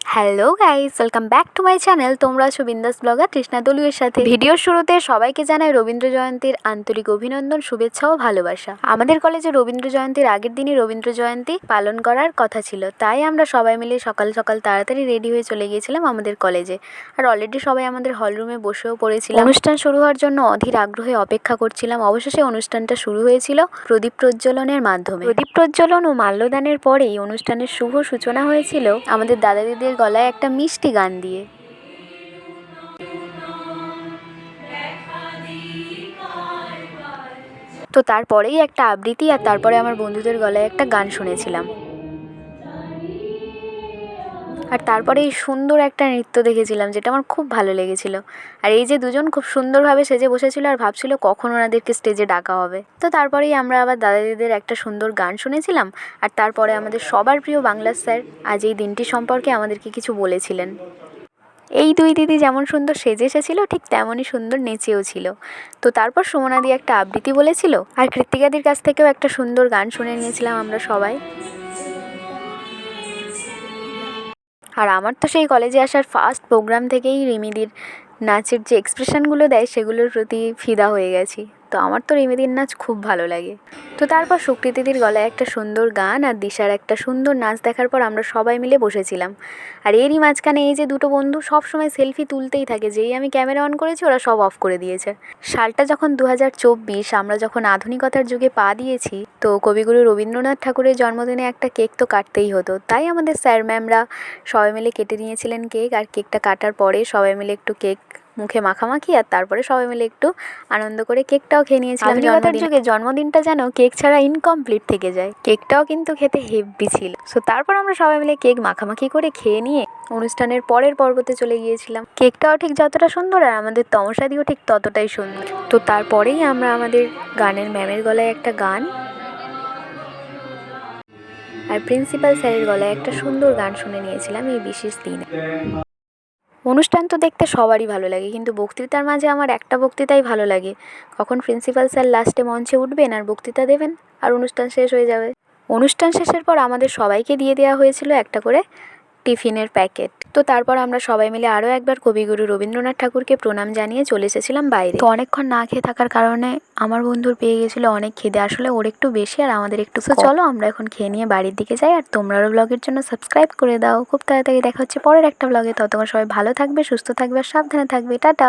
Hello guys, welcome back to my channel. তোমরা আছো বিন্দাস ব্লগার তৃষ্ণা দলুয়ের সাথে। ভিডিওর শুরুতে সবাইকে জানাই রবীন্দ্র জয়ন্তীর আন্তরিক অভিনন্দন, শুভেচ্ছা ও ভালোবাসা। আমাদের কলেজে রবীন্দ্র জয়ন্তীর আগের দিনই রবীন্দ্র জয়ন্তী পালন করার কথা ছিল, তাই আমরা সবাই মিলে সকাল সকাল তাড়াতাড়ি রেডি হয়ে চলে গিয়েছিলাম আমাদের কলেজে। আর অলরেডি সবাই আমাদের হলরুমে বসেও পড়েছিলাম। অনুষ্ঠান শুরু হওয়ার জন্য অধীর আগ্রহে অপেক্ষা করছিলাম। অবশেষে অনুষ্ঠানটা শুরু হয়েছিল প্রদীপ প্রজ্বলনের মাধ্যমে। প্রদীপ প্রজ্বলন ও মাল্যদানের পরেই অনুষ্ঠানের শুভ সূচনা হয়েছিল আমাদের দাদা দিদির গলায় একটা মিষ্টি গান দিয়ে। তো তারপরেই একটা আবৃত্তি, আর তারপরে আমার বন্ধুদের গলায় একটা গান শুনেছিলাম। আর তারপরে এই সুন্দর একটা নৃত্য দেখেছিলাম, যেটা আমার খুব ভালো লেগেছিল। আর এই যে দুজন খুব সুন্দরভাবে সেজে বসেছিল আর ভাবছিল কখন ওনাদেরকে স্টেজে ডাকা হবে। তো তারপরেই আমরা আবার দাদা দিদিদের একটা সুন্দর গান শুনেছিলাম। আর তারপরে আমাদের সবার প্রিয় বাংলার স্যার আজ এই দিনটি সম্পর্কে আমাদেরকে কিছু বলেছিলেন। এই দুই দিদি যেমন সুন্দর সেজে এসেছিল, ঠিক তেমনই সুন্দর নেচেও ছিল। তো তারপর সুমনাদি একটা আবৃত্তি বলেছিল, আর কৃত্তিকাদির কাছ থেকেও একটা সুন্দর গান শুনে নিয়েছিলাম আমরা সবাই। আর আমার তো সেই কলেজে আসার ফার্স্ট প্রোগ্রাম থেকেই রিমিদির নাচের যে এক্সপ্রেশনগুলো দেয় সেগুলোর প্রতি ফিদা হয়ে গেছি। তো আমার তো রিমিদির নাচ খুব ভালো লাগে। তো তারপর সুকৃতিদির গলায় একটা সুন্দর গান আর দিশার একটা সুন্দর নাচ দেখার পর আমরা সবাই মিলে বসেছিলাম। আর এরই মাঝখানে এই যে দুটো বন্ধু সবসময় সেলফি তুলতেই থাকে, যেই আমি ক্যামেরা অন করেছি ওরা সব অফ করে দিয়েছে। সালটা যখন 2024, আমরা যখন আধুনিকতার যুগে পা দিয়েছি, তো কবিগুরু রবীন্দ্রনাথ ঠাকুরের জন্মদিনে একটা কেক তো কাটতেই হতো। তাই আমাদের স্যার ম্যামরা সবাই মিলে কেটে নিয়েছিলেন কেক। আর কেকটা কাটার পরে সবাই মিলে একটু কেক মুখে মাখামাখি, আর তারপরে সবাই মিলে একটু আনন্দ করে কেকটাও খেয়ে নিয়েছিলাম। আধুনিকতার যুগে জন্মদিনটা যেন কেক ছাড়া ইনকমপ্লিট থেকে যায়। কেকটাও কিন্তু খেতে হেভি ছিল। সো তারপর আমরা সবাই মিলে কেক মাখামাখি করে খেয়ে নিয়ে অনুষ্ঠানের পরের পর্বতে চলে গিয়েছিলাম। কেকটাও ঠিক যতটা সুন্দর আর আমাদের তমসাদিও ঠিক ততটাই সুন্দর। তো তারপরেই আমরা আমাদের গানের ম্যামের গলায় একটা গান আর প্রিন্সিপাল স্যারের গলায় একটা সুন্দর গান শুনে নিয়েছিলাম এই বিশেষ দিনে। অনুষ্ঠান তো দেখতে সবারই ভালো লাগে, কিন্তু বক্তৃতার মাঝে আমার একটা বক্তৃতাই ভালো লাগে, কখন প্রিন্সিপাল স্যার লাস্টে মঞ্চে উঠবেন আর বক্তৃতা দেবেন আর অনুষ্ঠান শেষ হয়ে যাবে। অনুষ্ঠান শেষের পর আমাদের সবাইকে দিয়ে দেওয়া হয়েছিল একটা করে টিফিনের প্যাকেট। তো তারপর আমরা সবাই মিলে আরও একবার কবিগুরু রবীন্দ্রনাথ ঠাকুরকে প্রণাম জানিয়ে চলে এসেছিলাম বাইরে। তো অনেকক্ষণ না খেয়ে থাকার কারণে আমার বন্ধুর পেয়ে গেছিলো অনেক খিদে। আসলে ওর একটু বেশি আর আমাদের একটু। তো চলো আমরা এখন খেয়ে নিয়ে বাড়ির দিকে যাই। আর তোমরাও ব্লগের জন্য সাবস্ক্রাইব করে দাও। খুব তাড়াতাড়ি দেখা হচ্ছে পরের একটা ব্লগে। ততক্ষণ সবাই ভালো থাকবে, সুস্থ থাকবে আর সাবধানে থাকবে। টাটা।